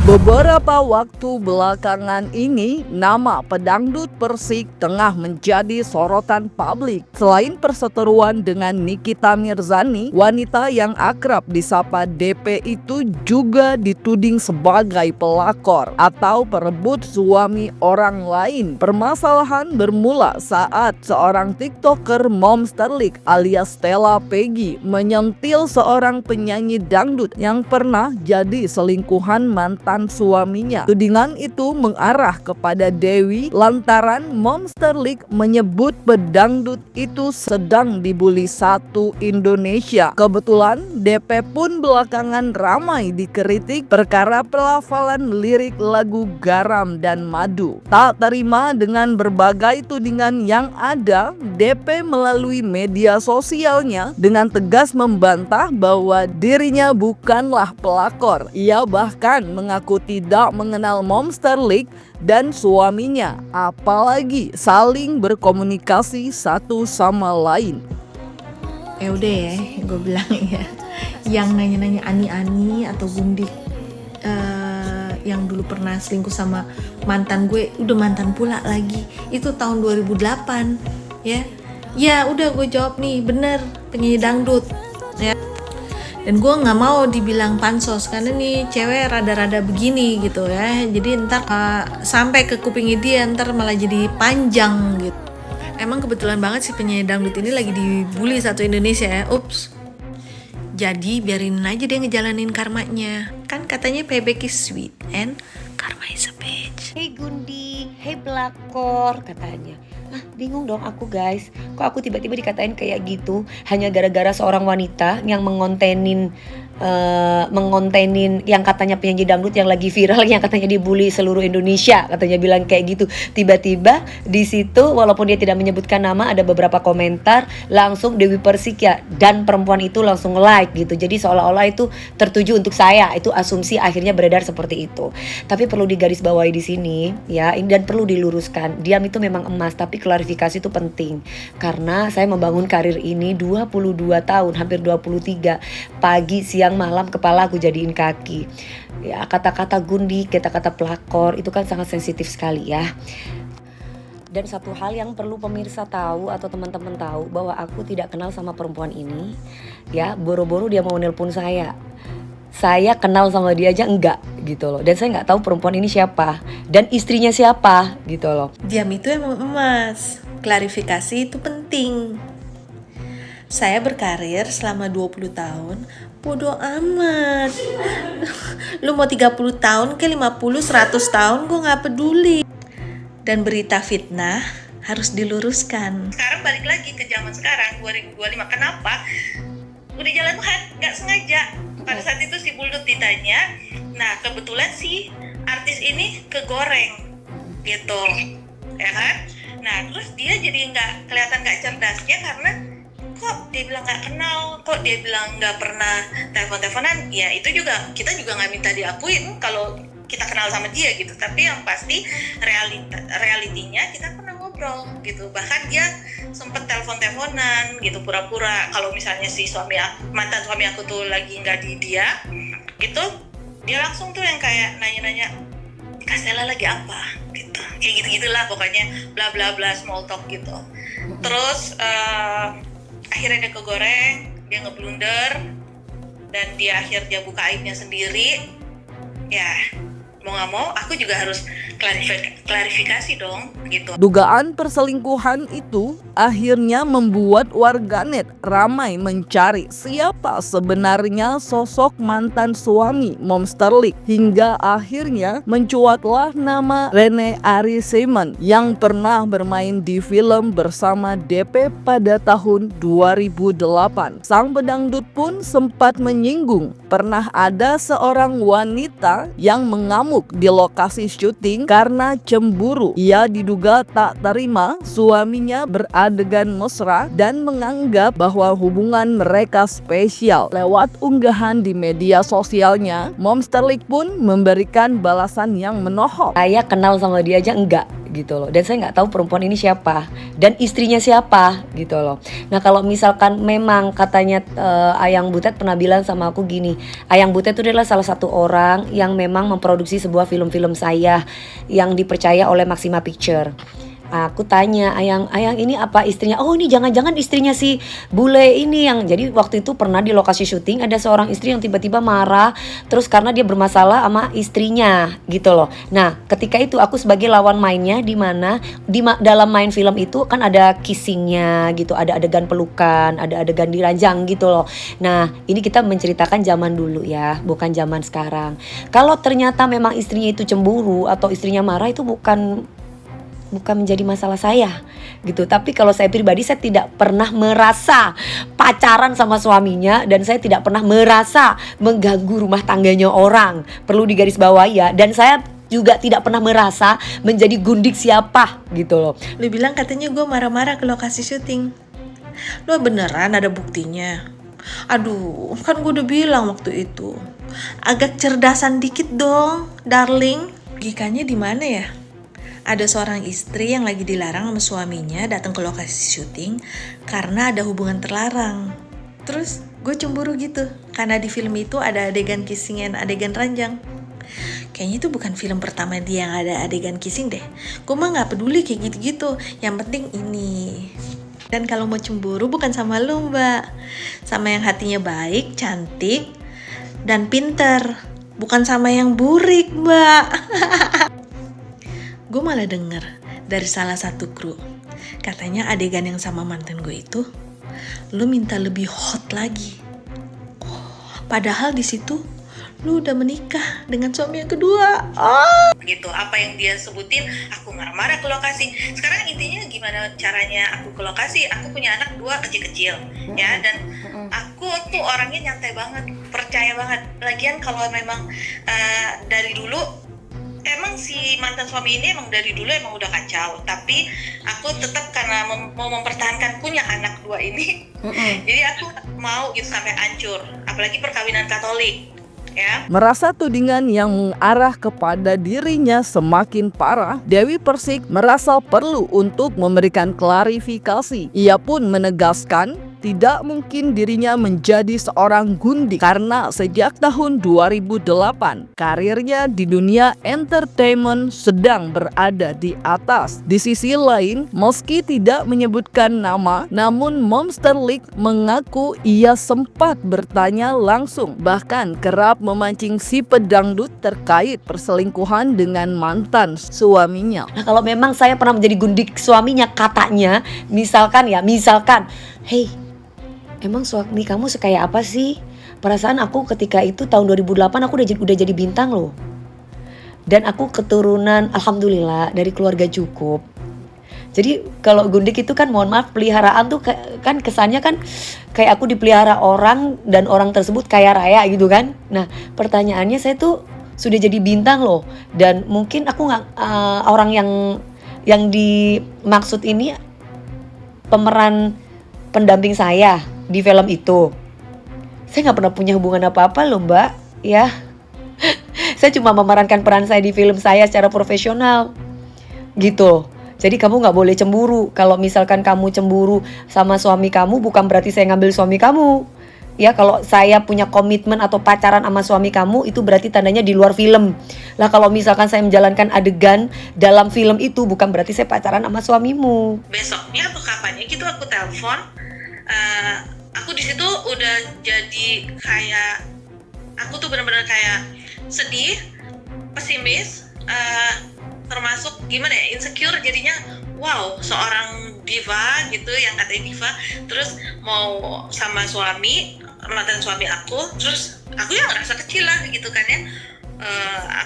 Beberapa waktu belakangan ini, nama pedangdut Persik tengah menjadi sorotan publik. Selain perseteruan dengan Nikita Mirzani, wanita yang akrab disapa DP itu juga dituding sebagai pelakor atau perebut suami orang lain. Permasalahan bermula saat seorang TikToker Momsterlik alias Stella Peggy menyentil seorang penyanyi dangdut yang pernah jadi selingkuhan mantan suaminya. Tudingan itu mengarah kepada Dewi lantaran Momsterlik menyebut pedangdut itu sedang dibully satu Indonesia. Kebetulan DP pun belakangan ramai dikritik perkara pelafalan lirik lagu Garam dan Madu. Tak terima dengan berbagai tudingan yang ada, DP melalui media sosialnya dengan tegas membantah bahwa dirinya bukanlah pelakor. Ia bahkan mengaku tidak mengenal Momsterlik dan suaminya, apalagi saling berkomunikasi satu sama lain. Udah ya, gue bilang ya, yang nanya-nanya Ani atau Gundik yang dulu pernah selingkuh sama mantan gue, udah mantan pula lagi. Itu tahun 2008 ya. Ya udah gue jawab nih, bener penyanyi dangdut ya. Dan gue nggak mau dibilang pansos karena nih cewek rada-rada begini gitu ya. Jadi ntar sampai ke kupingnya dia ntar malah jadi panjang gitu. Emang kebetulan banget sih penyanyi dangdut ini lagi dibully satu Indonesia ya. Ups. Jadi biarin aja dia ngejalanin karmanya. Kan katanya payback is sweet and karma is a bitch. Hey Gundi, hey pelakor katanya. Bingung dong aku guys, kok aku tiba-tiba dikatain kayak gitu hanya gara-gara seorang wanita yang mengontenin yang katanya penyanyi dangdut yang lagi viral, yang katanya dibully seluruh Indonesia, katanya bilang kayak gitu. Tiba-tiba di situ walaupun dia tidak menyebutkan nama, ada beberapa komentar langsung Dewi Persik ya, dan perempuan itu langsung like gitu. Jadi seolah-olah itu tertuju untuk saya. Itu asumsi akhirnya beredar seperti itu. Tapi perlu digarisbawahi di sini ya, dan perlu diluruskan. Diam itu memang emas, tapi klarifikasi itu penting. Karena saya membangun karir ini 22 tahun, hampir 23. Pagi, siang, malam kepala aku jadiin kaki. Ya, kata-kata Gundi, kata-kata pelakor itu kan sangat sensitif sekali ya. Dan satu hal yang perlu pemirsa tahu atau teman-teman tahu, bahwa aku tidak kenal sama perempuan ini. Ya, boro-boro dia mau nelpon saya. Saya kenal sama dia aja enggak gitu loh. Dan saya nggak tahu perempuan ini siapa dan istrinya siapa gitu loh. Diam itu emang emas. Klarifikasi itu penting. Saya berkarir selama 20 tahun, bodoh amat. Lu mau 30 tahun ke 50, 100 tahun gue gak peduli. Dan berita fitnah harus diluruskan. Sekarang balik lagi ke zaman sekarang, 2025. Kenapa? Udah jalan Tuhan, gak sengaja. Pada saat itu si Buldut ditanya, nah kebetulan si artis ini kegoreng gitu, ya kan? Nah terus dia jadi kelihatan gak cerdasnya karena kok dia bilang nggak kenal, kok dia bilang nggak pernah telepon-teleponan. Ya itu juga, kita juga nggak minta diakuin kalau kita kenal sama dia gitu. Tapi yang pasti realitinya kita pernah ngobrol gitu. Bahkan dia sempet telepon-teleponan gitu, pura-pura kalau misalnya si mantan suami aku tuh lagi nggak di dia gitu, dia langsung tuh yang kayak nanya-nanya, Kak Stella lagi apa gitu, kayak gitu-gitulah pokoknya, bla bla bla, small talk gitu. Terus akhirnya dia kegoreng, dia ngeblunder, dan dia akhirnya buka aibnya sendiri. Ya, mau gak mau aku juga harus klarifikasi dong gitu. Dugaan perselingkuhan itu akhirnya membuat warganet ramai mencari siapa sebenarnya sosok mantan suami Momsterlik, hingga akhirnya mencuatlah nama Rene Ariseman yang pernah bermain di film bersama DP pada tahun 2008. Sang pedangdut pun sempat menyinggung pernah ada seorang wanita yang mengamuk di lokasi syuting karena cemburu. Ia diduga tak terima suaminya beradegan mesra dan menganggap bahwa hubungan mereka spesial. Lewat unggahan di media sosialnya, Momsterlik pun memberikan balasan yang menohok. Saya kenal sama dia aja enggak gitu loh. Dan saya nggak tahu perempuan ini siapa dan istrinya siapa gitu loh. Nah kalau misalkan memang katanya Ayang Butet pernah bilang sama aku gini, Ayang Butet itu adalah salah satu orang yang memang memproduksi sebuah film-film saya yang dipercaya oleh Maxima Picture. Aku tanya, Ayang ini apa istrinya? Oh ini jangan-jangan istrinya si bule ini yang jadi waktu itu pernah di lokasi syuting ada seorang istri yang tiba-tiba marah terus karena dia bermasalah sama istrinya gitu loh. Nah ketika itu aku sebagai lawan mainnya di mana dalam main film itu kan ada kissingnya gitu, ada adegan pelukan, ada adegan diranjang gitu loh. Nah ini kita menceritakan zaman dulu ya, bukan zaman sekarang. Kalau ternyata memang istrinya itu cemburu atau istrinya marah itu bukan menjadi masalah saya gitu. Tapi kalau saya pribadi saya tidak pernah merasa pacaran sama suaminya dan saya tidak pernah merasa mengganggu rumah tangganya orang. Perlu digarisbawahi ya. Dan saya juga tidak pernah merasa menjadi gundik siapa gitu loh. Lu bilang katanya gue marah-marah ke lokasi syuting. Lu beneran ada buktinya? Aduh, kan gue udah bilang waktu itu. Agak cerdasan dikit dong, darling. Logikanya di mana ya? Ada seorang istri yang lagi dilarang sama suaminya datang ke lokasi syuting karena ada hubungan terlarang. Terus gue cemburu gitu karena di film itu ada adegan kissing dan adegan ranjang. Kayaknya itu bukan film pertama dia yang ada adegan kissing deh. Gue mah gak peduli kayak gitu-gitu. Yang penting ini. Dan kalau mau cemburu bukan sama lu mbak, sama yang hatinya baik, cantik, dan pinter. Bukan sama yang burik mbak. Gue malah denger dari salah satu kru, katanya adegan yang sama mantan gue itu, lu minta lebih hot lagi. Padahal di situ lu udah menikah dengan suami yang kedua. Gitu, apa yang dia sebutin, aku marah-marah ke lokasi. Sekarang intinya gimana caranya aku ke lokasi? Aku punya anak 2 kecil-kecil, ya, dan aku tuh orangnya nyantai banget, percaya banget. Lagian kalau memang dari dulu emang si mantan suami ini emang dari dulu emang udah kacau, tapi aku tetap karena mau mempertahankan punya anak 2 ini, jadi aku mau gitu sampai hancur, apalagi perkawinan Katolik, ya. Merasa tudingan yang mengarah kepada dirinya semakin parah, Dewi Persik merasa perlu untuk memberikan klarifikasi. Ia pun menegaskan tidak mungkin dirinya menjadi seorang gundik karena sejak tahun 2008 karirnya di dunia entertainment sedang berada di atas. Di sisi lain, meski tidak menyebutkan nama, namun Monster League mengaku ia sempat bertanya langsung, bahkan kerap memancing si pedangdut terkait perselingkuhan dengan mantan suaminya. Nah kalau memang saya pernah menjadi gundik suaminya katanya, misalkan, hey, emang suami kamu sekaya apa sih? Perasaan aku ketika itu tahun 2008 aku udah jadi bintang loh. Dan aku keturunan alhamdulillah dari keluarga cukup. Jadi kalau gundik itu kan mohon maaf peliharaan tuh kan kesannya kan kayak aku dipelihara orang dan orang tersebut kaya raya gitu kan. Nah pertanyaannya saya tuh sudah jadi bintang loh. Dan mungkin aku gak orang yang dimaksud ini pemeran pendamping saya di film itu. Saya gak pernah punya hubungan apa-apa loh mbak, ya. Saya cuma memerankan peran saya di film saya secara profesional gitu. Jadi kamu gak boleh cemburu. Kalau misalkan kamu cemburu sama suami kamu, bukan berarti saya ngambil suami kamu. Ya kalau saya punya komitmen atau pacaran sama suami kamu, itu berarti tandanya di luar film. Lah kalau misalkan saya menjalankan adegan dalam film itu, bukan berarti saya pacaran sama suamimu. Besoknya atau kapannya gitu aku telepon, aku di situ udah jadi kayak, aku tuh benar-benar kayak sedih, pesimis, termasuk gimana ya, insecure jadinya. Wow, seorang diva gitu, yang katanya diva, terus mau sama suami, mantan suami aku, terus aku yang ngerasa kecil lah gitu kan ya.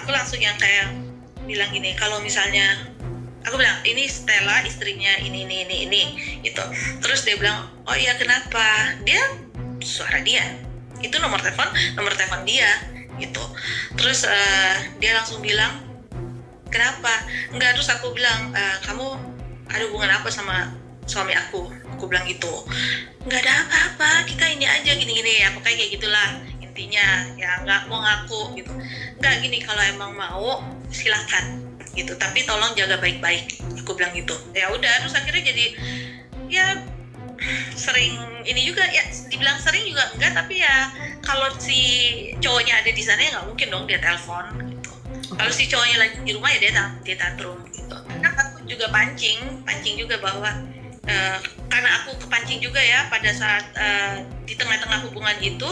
Aku langsung yang kayak bilang gini, kalau misalnya aku bilang ini Stella istrinya ini gitu. Terus dia bilang, oh iya kenapa? Dia suara dia, itu nomor telepon dia gitu. Terus dia langsung bilang, kenapa? Enggak, terus aku bilang, kamu ada hubungan apa sama suami aku? Aku bilang gitu. Enggak ada apa-apa, kita ini aja gini-gini ya, pokoknya kayak gitulah intinya, ya nggak mau ngaku gitu. Enggak, gini, kalau emang mau silakan gitu, tapi tolong jaga baik-baik aku bilang gitu. Ya udah, terus akhirnya jadi ya sering ini juga ya, dibilang sering juga enggak, tapi ya kalau si cowoknya ada di sana ya nggak mungkin dong dia telepon gitu. Kalau si cowoknya lagi di rumah ya dia tantrum gitu. Karena aku juga pancing juga bahwa karena aku kepancing juga ya pada saat di tengah-tengah hubungan itu,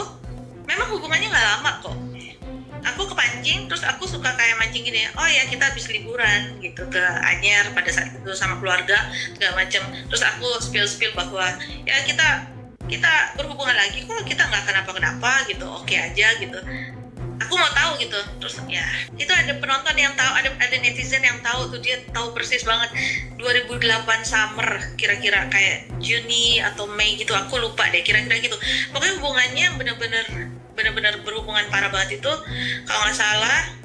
memang hubungannya nggak lama kok. Aku kepancing, terus aku suka kayak mancing gini, oh ya kita habis liburan gitu ke Anyer pada saat itu sama keluarga segala macam. Terus aku spill bahwa ya kita berhubungan lagi kok, kita nggak kenapa-kenapa gitu, oke aja gitu. Aku mau tahu gitu. Terus ya itu ada penonton yang tahu, ada netizen yang tahu tuh, dia tahu persis banget 2008 summer, kira-kira kayak Juni atau Mei gitu, aku lupa deh kira-kira gitu. Pokoknya hubungannya bener-bener berhubungan parah banget itu, kalau nggak salah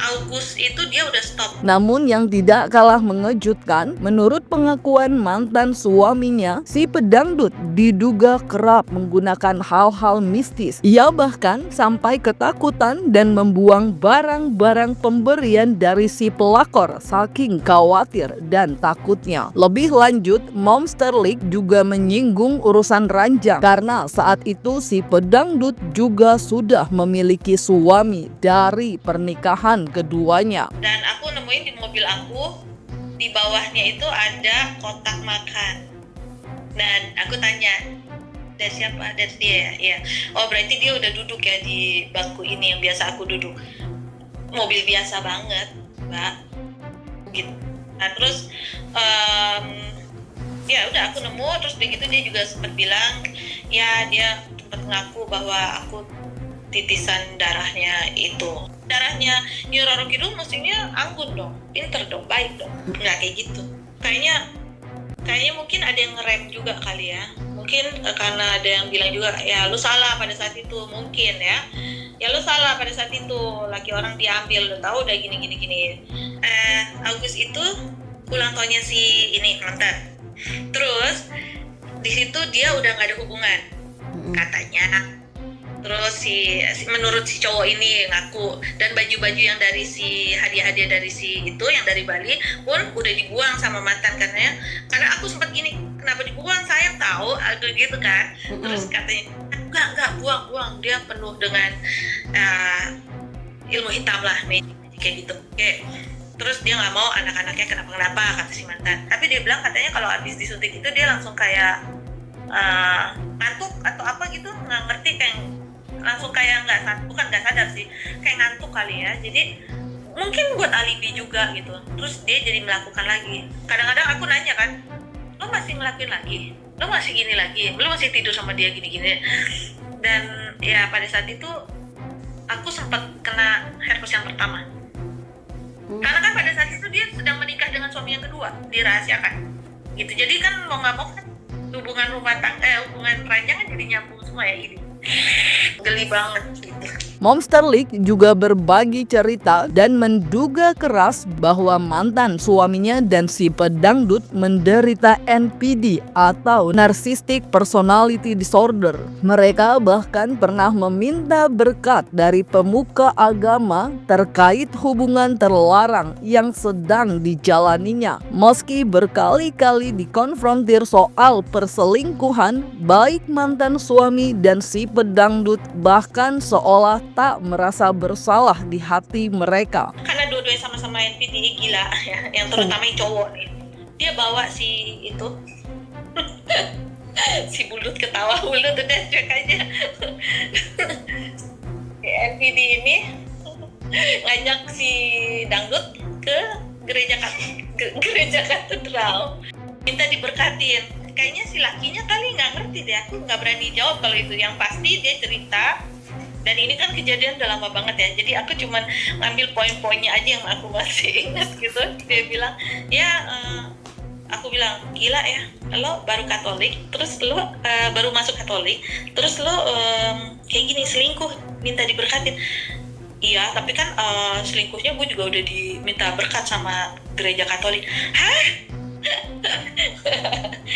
Agustus itu dia udah stop. Namun yang tidak kalah mengejutkan, menurut pengakuan mantan suaminya, si pedangdut diduga kerap menggunakan hal-hal mistis. Ia bahkan sampai ketakutan dan membuang barang-barang pemberian dari si pelakor saking khawatir dan takutnya. Lebih lanjut, Momsterlik juga menyinggung urusan ranjang karena saat itu si pedangdut juga sudah memiliki suami dari pernikahan keduanya. Dan aku nemuin di mobil aku, di bawahnya itu ada kotak makan. Dan aku tanya, dari siapa? Dari dia ya? Oh berarti dia udah duduk ya di bangku ini yang biasa aku duduk. Mobil biasa banget, Mbak. Gitu. Nah terus ya udah aku nemu, terus begitu dia juga sempat bilang, ya dia sempat ngaku bahwa aku titisan darahnya itu. Darahnya Nyi Roro Kidul mestinya anggun dong, pinter dong, baik dong. Nggak kayak gitu. Kayaknya mungkin ada yang ngerem juga kali ya. Mungkin karena ada yang bilang juga, ya lu salah pada saat itu, mungkin ya. Ya lu salah pada saat itu, laki orang diambil, udah tahu udah gini. Agus itu ulang tahunnya si ini mantan. Terus di situ dia udah nggak ada hubungan, katanya. Terus menurut si cowok ini ngaku, dan baju-baju yang dari si hadiah-hadiah dari si itu yang dari Bali pun udah dibuang sama mantan karena aku sempat gini, kenapa dibuang, sayang tahu gitu kan. Terus katanya enggak buang, dia penuh dengan ilmu hitam lah, magic kayak gitu. Kayak terus dia nggak mau anak-anaknya kenapa-kenapa, kata si mantan. Tapi dia bilang katanya kalau habis disuntik itu dia langsung kayak ngantuk atau apa gitu, nggak ngerti, kayak langsung kayak bukan nggak sadar sih, kayak ngantuk kali ya. Jadi mungkin buat alibi juga gitu. Terus dia jadi melakukan lagi. Kadang-kadang aku nanya kan, lo masih ngelakuin lagi, lo masih gini lagi, lo masih tidur sama dia gini-gini. Dan ya pada saat itu aku sempat kena herpes yang pertama. Karena kan pada saat itu dia sedang menikah dengan suami yang kedua, dirahasiakan gitu. Jadi kan mau nggak mau kan hubungan ranjang kan jadi nyambung semua ya ini. Geli banget gitu. Momsterlik juga berbagi cerita dan menduga keras bahwa mantan suaminya dan si pedangdut menderita NPD atau Narcissistic Personality Disorder. Mereka bahkan pernah meminta berkat dari pemuka agama terkait hubungan terlarang yang sedang dijalaninya. Meski berkali-kali dikonfrontir soal perselingkuhan, baik mantan suami dan si pedangdut bahkan seolah tak merasa bersalah di hati mereka. Karena dua-duanya sama-sama NPD gila ya, yang terutama yang cowok nih. Dia bawa si itu si bulut ketawa, bulut udah cuek aja. NPD ini ngajak si dangdut ke gereja katedral, minta diberkatin. Kayaknya si lakinya kali nggak ngerti deh, aku nggak berani jawab kalau itu. Yang pasti dia cerita, dan ini kan kejadian udah lama banget ya, jadi aku cuman ngambil poin-poinnya aja yang aku masih ingat gitu. Dia bilang, aku bilang, gila ya, lo baru Katolik, terus lo baru masuk Katolik, terus lo kayak gini, selingkuh, minta diberkatin. Iya, tapi kan selingkuhnya gue juga udah diminta berkat sama gereja Katolik. Hah?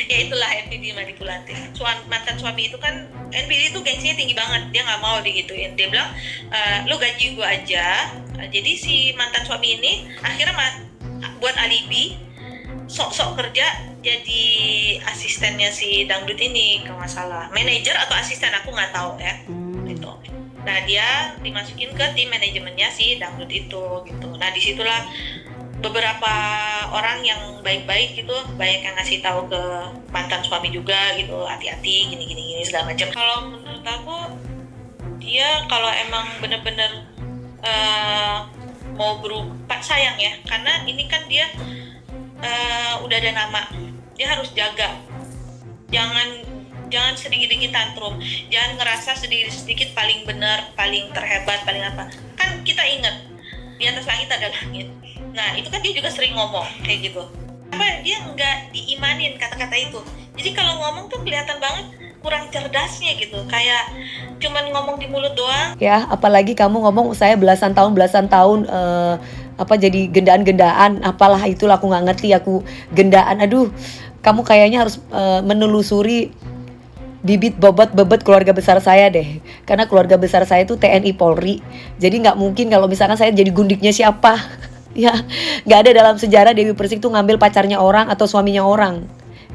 Ya itulah NPD manipulatif. Mantan suami itu kan, NPD itu gengsinya tinggi banget, dia nggak mau digituin. Dia bilang, lo gaji gue aja. Jadi si mantan suami ini akhirnya buat alibi, sok-sok kerja jadi asistennya si dangdut ini kalau nggak salah, manajer atau asisten aku nggak tahu ya gitu. Nah dia dimasukin ke tim manajemennya si dangdut itu gitu. Nah disitulah beberapa orang yang baik-baik gitu banyak yang ngasih tahu ke mantan suami juga gitu, hati-hati gini segala macam. Kalau menurut aku dia kalau emang bener-bener mau berubah, sayang ya, karena ini kan dia udah ada nama, dia harus jaga, jangan sedikit-sedikit tantrum, jangan ngerasa sedikit-sedikit paling benar, paling terhebat, paling apa. Kan kita ingat di atas langit ada langit. Nah itu kan dia juga sering ngomong kayak gitu. Apa dia nggak diimanin kata-kata itu? Jadi kalau ngomong tuh kelihatan banget kurang cerdasnya gitu, kayak cuman ngomong di mulut doang. Ya, apalagi kamu ngomong saya belasan tahun jadi gendaan-gendaan, apalah itulah aku nggak ngerti, aku gendaan. Aduh, kamu kayaknya harus menelusuri bibit bobot keluarga besar saya deh, karena keluarga besar saya itu TNI Polri, jadi nggak mungkin kalau misalkan saya jadi gundiknya siapa. Ya, nggak ada dalam sejarah Dewi Persik tuh ngambil pacarnya orang atau suaminya orang.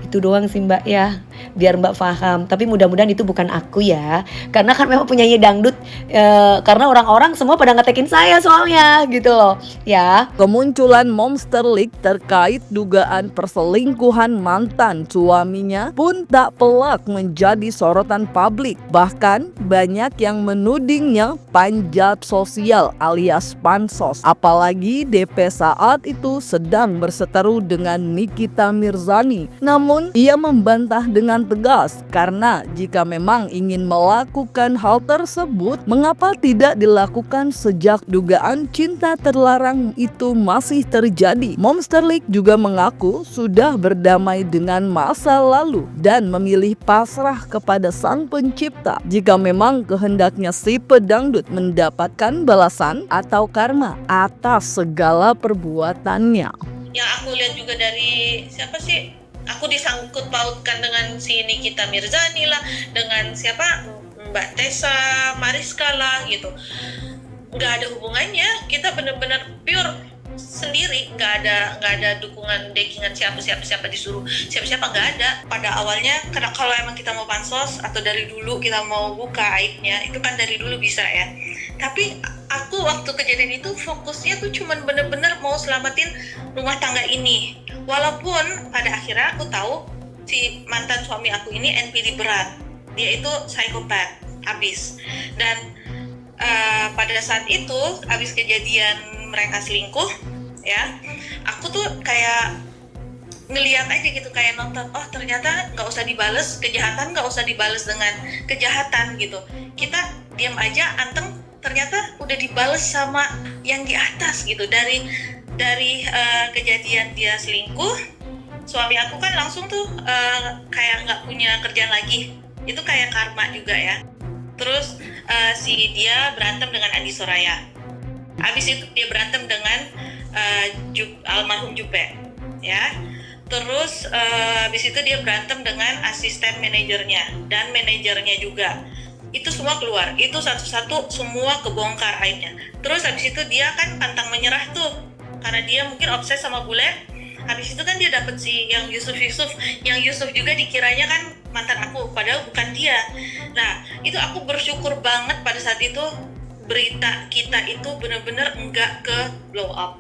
Itu doang sih Mbak ya, biar Mbak paham. Tapi mudah-mudahan itu bukan aku ya, karena kan memang penyanyi dangdut, karena orang-orang semua pada ngetekin saya soalnya gitu loh ya. Kemunculan Monster League terkait dugaan perselingkuhan mantan suaminya pun tak pelak menjadi sorotan publik. Bahkan banyak yang menudingnya panjat sosial alias pansos. Apalagi DP saat itu sedang berseteru dengan Nikita Mirzani. Namun ia membantah dengan tegas karena jika memang ingin melakukan hal tersebut, mengapa tidak dilakukan sejak dugaan cinta terlarang itu masih terjadi. Monster League juga mengaku sudah berdamai dengan masa lalu dan memilih pasrah kepada sang pencipta jika memang kehendaknya si pedangdut mendapatkan balasan atau karma atas segala perbuatannya. Yang aku lihat juga dari siapa sih? Aku disangkut pautkan dengan si Nikita Mirzani lah, dengan siapa Mbak Tessa Mariska lah gitu. Nggak ada hubungannya, kita benar-benar pure sendiri, nggak ada dukungan backingan siapa disuruh siapa nggak ada. Pada awalnya karena kalau emang kita mau pansos atau dari dulu kita mau buka aibnya itu kan dari dulu bisa ya, tapi aku waktu kejadian itu fokusnya tuh cuman bener-bener mau selamatin rumah tangga ini. Walaupun pada akhirnya aku tahu si mantan suami aku ini NPD berat, dia itu psikopat abis. Dan pada saat itu abis kejadian mereka selingkuh ya, aku tuh kayak ngeliat aja gitu, kayak nonton, oh ternyata nggak usah dibales kejahatan, nggak usah dibales dengan kejahatan gitu, kita diam aja anteng, ternyata udah dibales sama yang di atas gitu. Dari kejadian dia selingkuh, suami aku kan langsung tuh kayak nggak punya kerjaan lagi, itu kayak karma juga ya. Terus si dia berantem dengan Andi Soraya, habis itu dia berantem dengan almarhum Jupe ya. Terus habis itu dia berantem dengan asisten manajernya dan manajernya juga. Itu semua keluar, itu satu-satu semua kebongkar aibnya. Terus habis itu dia kan pantang menyerah tuh, karena dia mungkin obses sama bule. Habis itu kan dia dapet si yang Yusuf juga dikiranya kan mantan aku, padahal bukan dia. Nah itu aku bersyukur banget pada saat itu berita kita itu benar-benar enggak ke blow up.